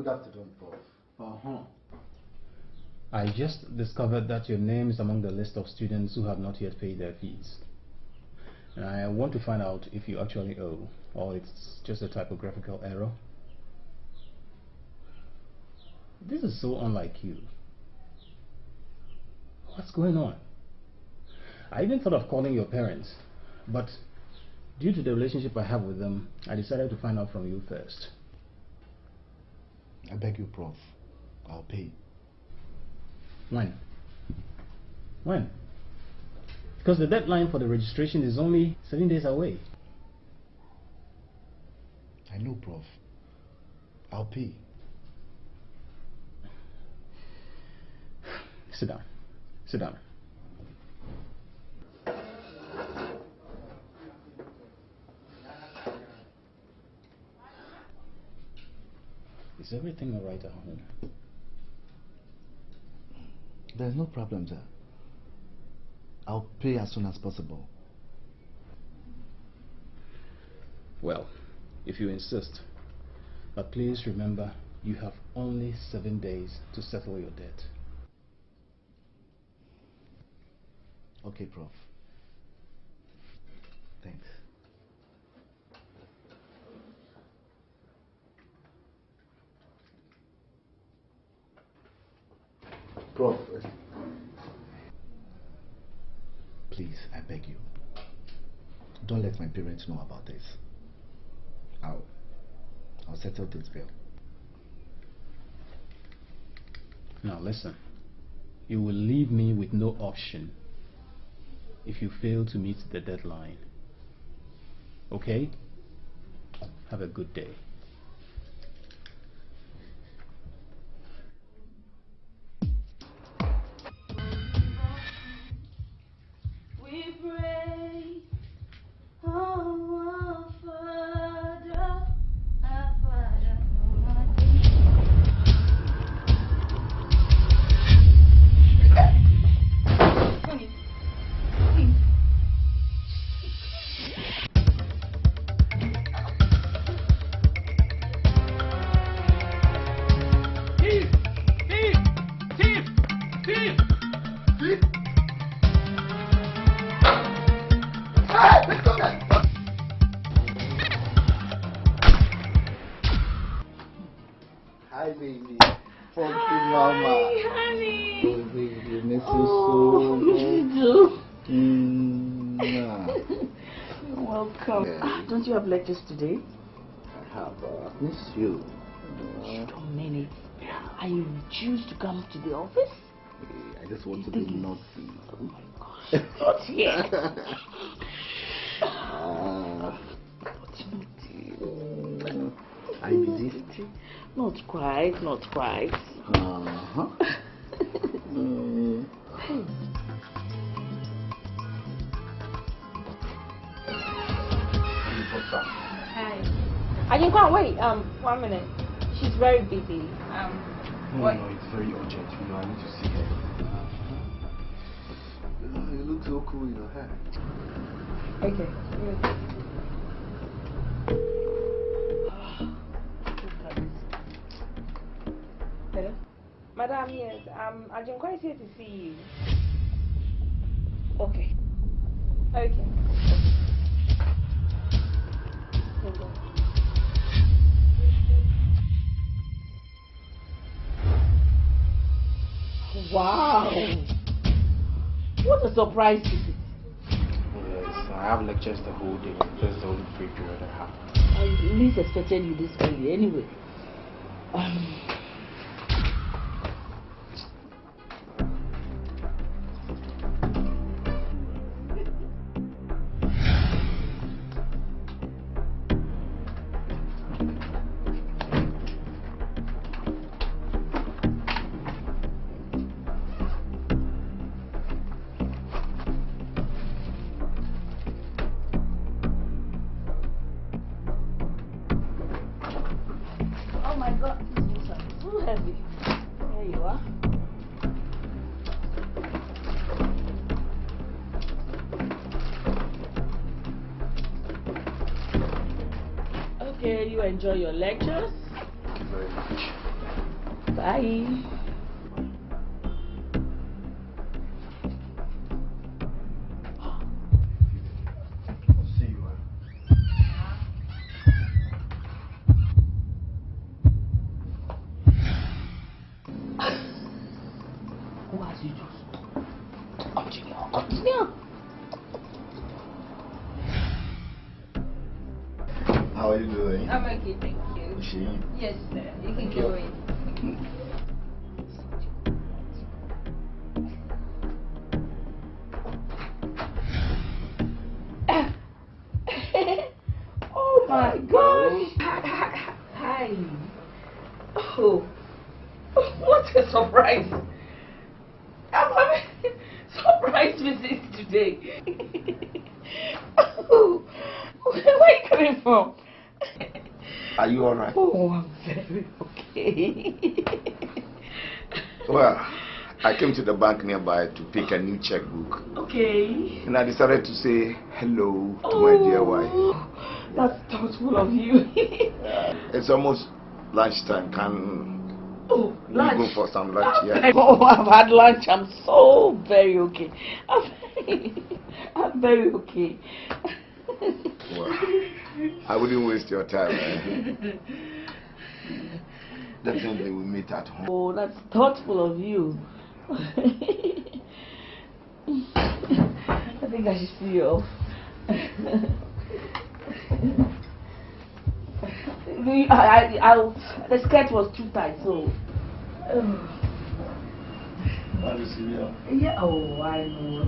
Good afternoon, Prof. I just discovered that your name is among the list of students who have not yet paid their fees. And I want to find out if you actually owe, or it's just a typographical error. This is so unlike you. What's going on? I even thought of calling your parents, but due to the relationship I have with them, I decided to find out from you first. I beg you, Prof. I'll pay. When? When? Because the deadline for the registration is only 7 days away. I know, Prof. I'll pay. Sit down. Sit down. Is everything all right at home? There's no problem, sir. I'll pay as soon as possible. Well, if you insist. But please remember, you have only 7 days to settle your debt. Okay, Prof. Thanks. Prof. Please, I beg you. Don't let my parents know about this. I'll settle this bill. Now listen. You will leave me with no option if you fail to meet the deadline. Okay? Have a good day. We pray, oh, our Father, Honey, please. Hi, baby. Funky mama. Hi, honey. Oh, baby, miss you Oh, so you do. much. You're welcome. Yeah. Don't you have lectures today? I have miss you. Don't mean it. I refuse to come to the office. I just want to be naughty. Oh my gosh. Not yet. Are you busy? Not quite, not quite. Uh-huh. Hey. Hi. I can come. Wait. 1 minute. She's very busy. What? No, it's very urgent. You know, I need to see her. You look so cool in your hair. Okay. Hello? Madam, yes. Ajinkwa is here to see you. Okay. Okay. Hold on. Wow! What a surprise visit. Yes, I have lectures the whole day. That's the only free period I have. I least expected you this early anyway. Oh my God, these books are so heavy. There you are. Okay, you enjoy your lectures? Thank you very much. Bye. See you. Who has you just? Continue. Continue. How are you doing? I'm okay, thank you. She? Yes, sir. You can go in. Oh my gosh! Hi. Oh, what a surprise! I'm having surprise visits today. Oh, where are you coming from? Are you alright? Oh, I'm very okay. Well, I came to the bank nearby to pick a new checkbook. Okay. And I decided to say hello to my dear wife. That's thoughtful of you. It's almost lunchtime. Can Oh, we lunch. go for some lunch? Yeah. Oh, I've had lunch. I'm so very okay. I'm very okay. Well, I wouldn't waste your time. Definitely we'll meet at home. Oh, that's thoughtful of you. I think I should see you off. The skirt was too tight, so. Want to see me off? Yeah. Oh, I know.